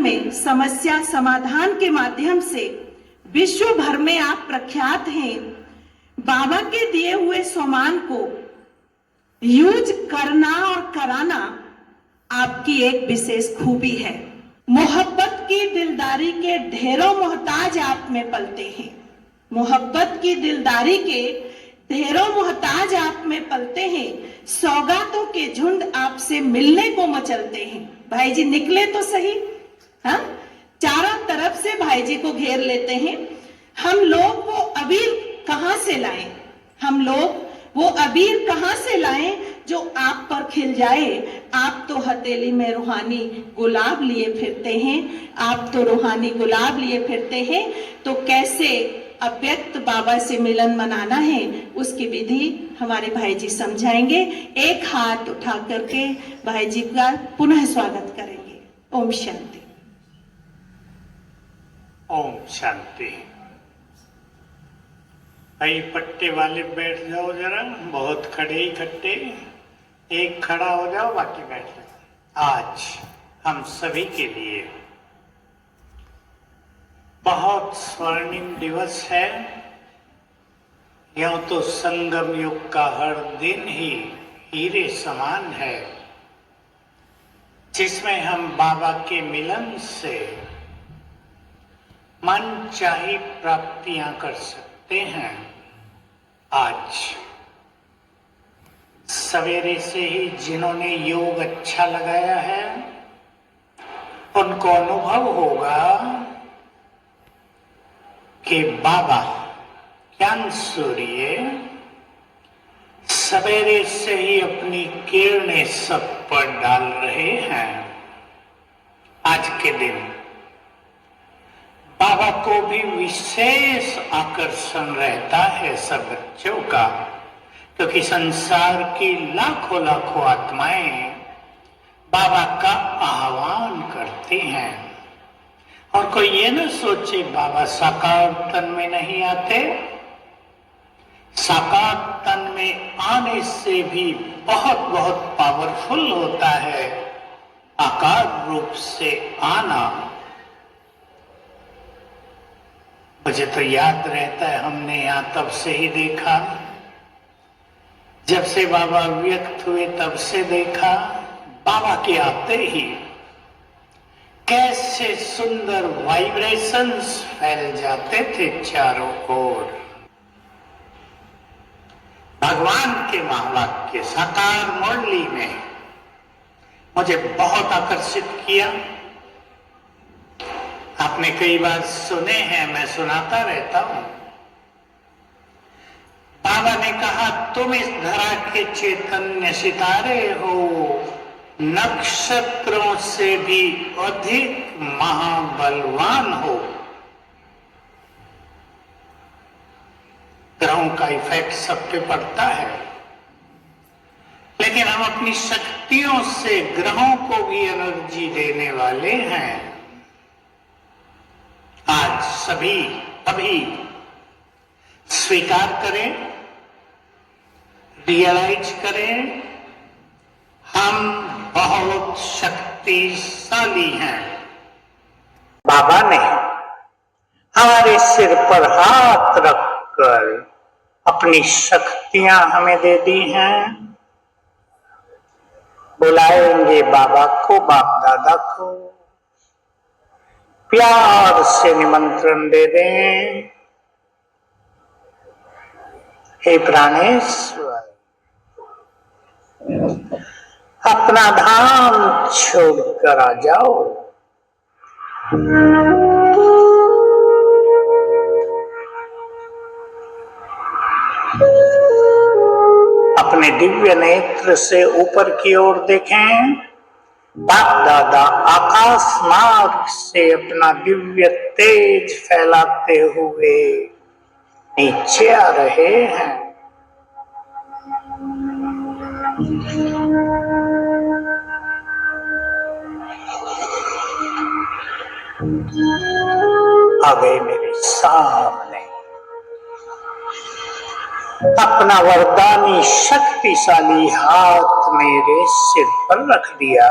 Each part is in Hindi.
में समस्या समाधान के माध्यम से विश्व भर में आप प्रख्यात हैं। बाबा के दिए हुए सामान को यूज करना और कराना आपकी एक विशेष खूबी है। मोहब्बत की दिलदारी के ढेरों मोहताज आप में पलते हैं। मोहब्बत की दिलदारी के ढेरों मोहताज आप में पलते हैं। सौगातों के झुंड आपसे मिलने को मचलते हैं। भाई जी निकले तो सही। हाँ, चारों तरफ से भाई जी को घेर लेते हैं। हम लोग वो अबीर कहां से लाएं? हम लोग वो अबीर कहां से लाएं जो आप पर खिल जाए? आप तो हथेली में रूहानी गुलाब लिए फिरते हैं। आप तो रूहानी गुलाब लिए फिरते हैं। तो कैसे अव्यक्त बाबा से मिलन मनाना है उसकी विधि हमारे भाई जी समझाएंगे। एक हाथ उठा करके भाई जी का पुनः स्वागत करेंगे। ओम शांति। ओम शांति। भाई पट्टे वाले बैठ जाओ जरा, बहुत खड़े इकट्ठे, एक खड़ा हो जाओ बाकी बैठ जाओ। आज हम सभी के लिए बहुत स्वर्णिम दिवस है। यूं तो संगम युग का हर दिन ही हीरे समान है, जिसमें हम बाबा के मिलन से मन चाही प्राप्तियां कर सकते हैं। आज सवेरे से ही जिन्होंने योग अच्छा लगाया है उनको अनुभव होगा कि बाबा ज्ञान सूर्य सवेरे से ही अपनी किरणें सब पर डाल रहे हैं। आज के दिन बाबा को भी विशेष आकर्षण रहता है सब बच्चों का, क्योंकि संसार की लाखों लाखों आत्माएं बाबा का आह्वान करती हैं। और कोई ये न सोचे बाबा साकार तन में नहीं आते। साकार तन में आने से भी बहुत बहुत पावरफुल होता है आकार रूप से आना। मुझे तो याद रहता है, हमने यहां तब से ही देखा, जब से बाबा व्यक्त हुए तब से देखा। बाबा के आते ही कैसे सुंदर वाइब्रेशंस फैल जाते थे चारों ओर। भगवान के महावाक्य साकार मुरली ने मुझे बहुत आकर्षित किया। आपने कई बार सुने हैं, मैं सुनाता रहता हूं। बाबा ने कहा, तुम इस धरा के चैतन्य सितारे हो, नक्षत्रों से भी अधिक महाबलवान हो। ग्रहों का इफेक्ट सब पे पड़ता है, लेकिन हम अपनी शक्तियों से ग्रहों को भी एनर्जी देने वाले हैं। आज सभी अभी स्वीकार करें, रियलाइज करें, हम बहुत शक्तिशाली हैं। बाबा ने हमारे सिर पर हाथ रखकर अपनी शक्तियां हमें दे दी हैं। बुलाएंगे बाबा को, बाप दादा को प्यार से निमंत्रण दे दें। हे प्राणेश्वर, अपना धाम छोड़कर आ जाओ। अपने दिव्य नेत्र से ऊपर की ओर देखें। बाप दादा आकाश मार्ग से अपना दिव्य तेज फैलाते हुए नीचे आ रहे हैं। आ गए मेरे सामने। अपना वरदानी शक्तिशाली हाथ मेरे सिर पर रख दिया।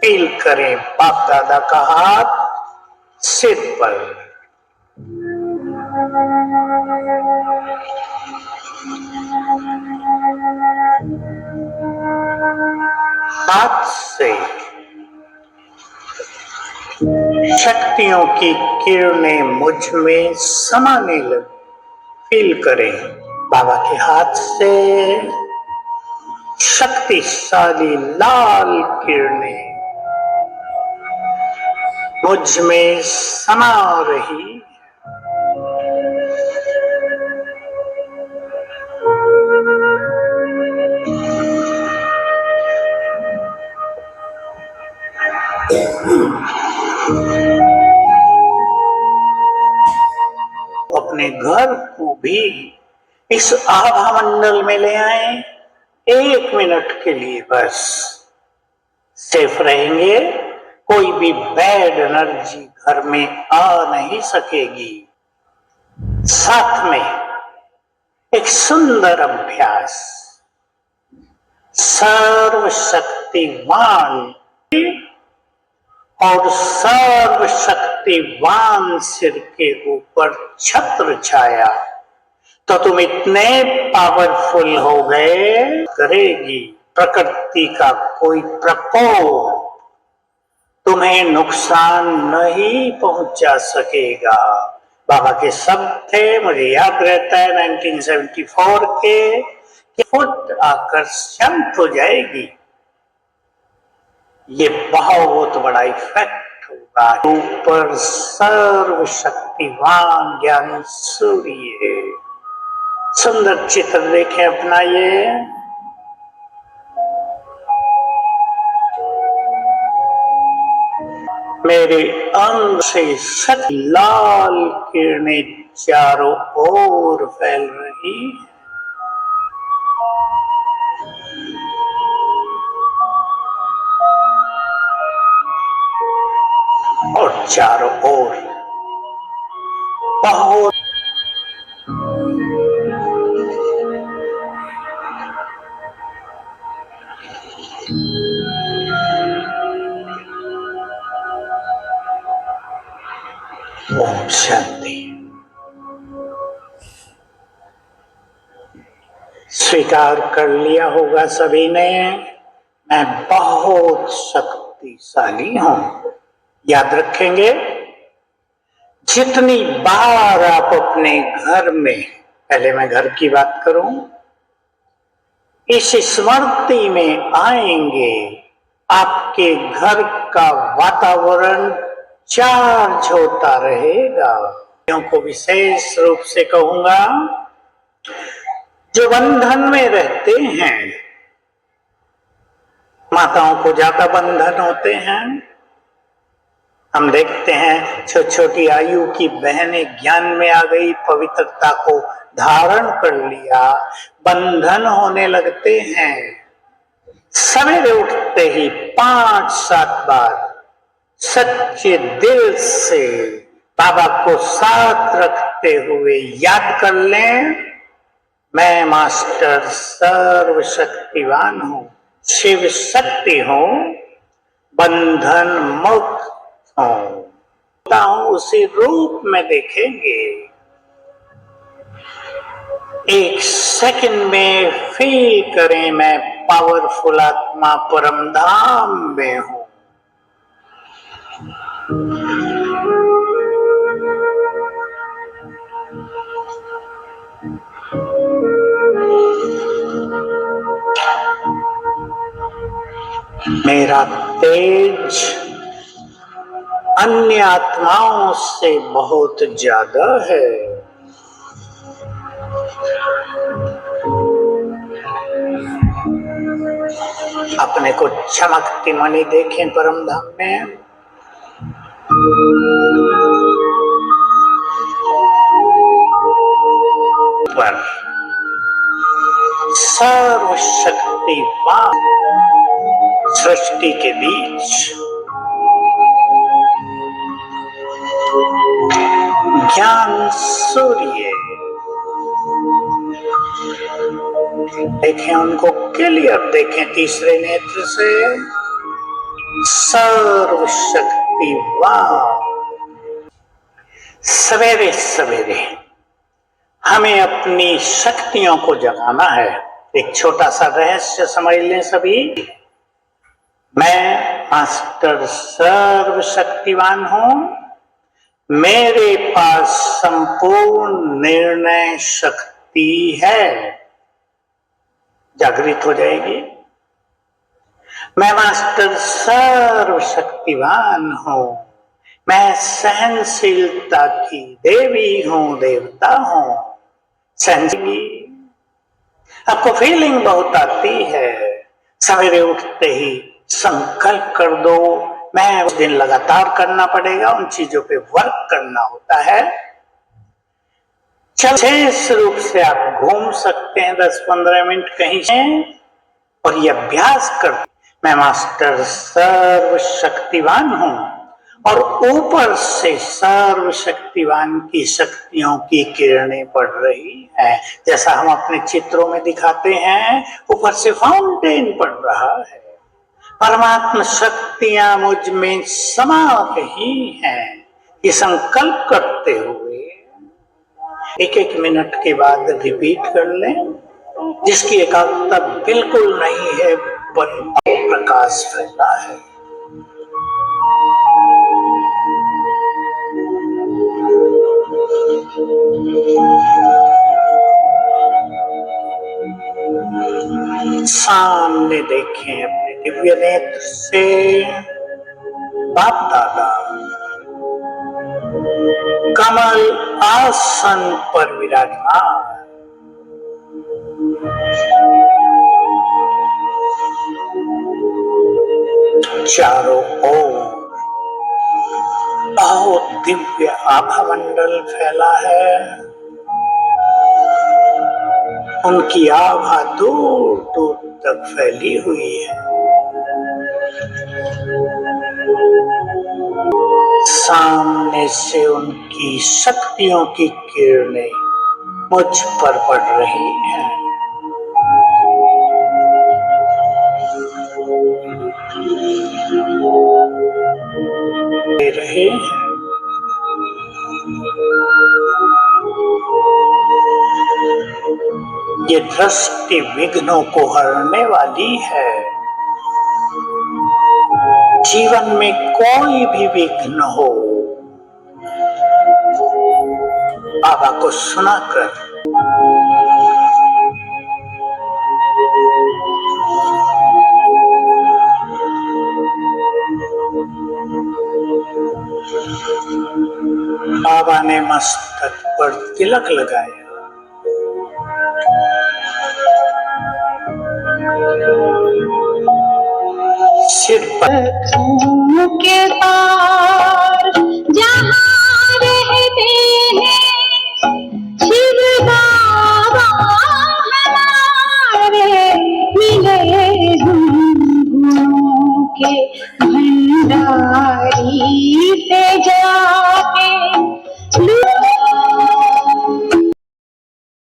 फील करें बाप दादा का हाथ सिर पर। हाथ से शक्तियों की किरणें मुझ में समाने लगी। फील करें बाबा के हाथ से शक्तिशाली लाल किरणें मुझ में समा रही। अपने घर को भी इस आभा मंडल में ले आए, 1 मिनट के लिए बस। सेफ रहेंगे, कोई भी बैड एनर्जी घर में आ नहीं सकेगी। साथ में एक सुंदर अभ्यास, सर्वशक्तिवान और सर्वशक्तिवान सिर के ऊपर छत्र छाया तो तुम इतने पावरफुल हो गए, करेगी प्रकृति का कोई प्रकोप तुम्हें नुकसान नहीं पहुंचा सकेगा। बाबा के शब्द थे, मुझे याद रहता है 1974 के, कि फुट आकर शांत हो जाएगी। ये बहुत बड़ा इफेक्ट होगा। ऊपर सर्वशक्तिवान ज्ञानी सूर्य, सुंदर चित्र देखें अपना। ये मेरे अंग से शक्ति लाल किरणें चारों ओर फैल रही, और चारों ओर बहुत ओम शांति। स्वीकार कर लिया होगा सभी ने, मैं बहुत शक्तिशाली हूं। याद रखेंगे, जितनी बार आप अपने घर में, पहले मैं घर की बात करूं, इस स्मृति में आएंगे, आपके घर का वातावरण चार्ज होता रहेगा। को विशेष रूप से कहूंगा, जो बंधन में रहते हैं, माताओं को ज्यादा बंधन होते हैं। हम देखते हैं छोटी छोटी आयु की बहनें ज्ञान में आ गई, पवित्रता को धारण कर लिया, बंधन होने लगते हैं। सवेरे उठते ही 5-7 बार सच्चे दिल से बाबा को साथ रखते हुए याद कर लें, मैं मास्टर सर्वशक्तिवान हूं, शिव शक्ति हूं, बंधन मुक्त हूं। उसी रूप में देखेंगे, 1 सेकंड में फील करें, मैं पावरफुल आत्मा परम धाम में हूं। मेरा तेज अन्य आत्माओं से बहुत ज्यादा है। अपने को चमकती मणि देखें परम धाम में। पर सर्वशक्तिवान सृष्टि के बीच ज्ञान सूर्य, देखें उनको क्लियर, देखें तीसरे नेत्र से। सर्वशक्तिवान। सवेरे सवेरे हमें अपनी शक्तियों को जगाना है। एक छोटा सा रहस्य समझ लें सभी। मैं मास्टर सर्वशक्तिवान हूं, मेरे पास संपूर्ण निर्णय शक्ति है। जागृत हो जाएगी। मैं मास्टर सर्वशक्तिवान हूं, मैं सहनशीलता की देवी हूं, देवता हूं। सहनशीली आपको फीलिंग बहुत आती है। सवेरे उठते ही संकल्प कर दो, मैं उस दिन लगातार करना पड़ेगा, उन चीजों पे वर्क करना होता है। विशेष रूप से आप घूम सकते हैं 10-15 मिनट कहीं से और ये अभ्यास कर, मैं मास्टर सर्वशक्तिवान हूं और ऊपर से सर्वशक्तिवान की शक्तियों की किरणें पड़ रही है। जैसा हम अपने चित्रों में दिखाते हैं, ऊपर से फाउंटेन पड़ रहा है। परमात्मा शक्तियां मुझ में समा रही हैं। ये संकल्प करते हुए एक एक मिनट के बाद रिपीट कर लें। जिसकी एकाग्रता बिल्कुल नहीं है, प्रकाश फैला है। सामने देखें अपने दिव्य नेत्र से बाप दादा कमल आसन पर विराजमान। चारों ओर बहुत दिव्य आभा मंडल फैला है। उनकी आभा दूर दूर तक फैली हुई है। सामने से उनकी शक्तियों की किरणें मुझ पर पड़ रही हैं। दे रहे हैं। ये दृष्टि विघ्नों को हरने वाली है। जीवन में कोई भी विघ्न हो, बाबा को सुनाकर बाबा ने मस्तक पर तिलक लगाया। सिर पर के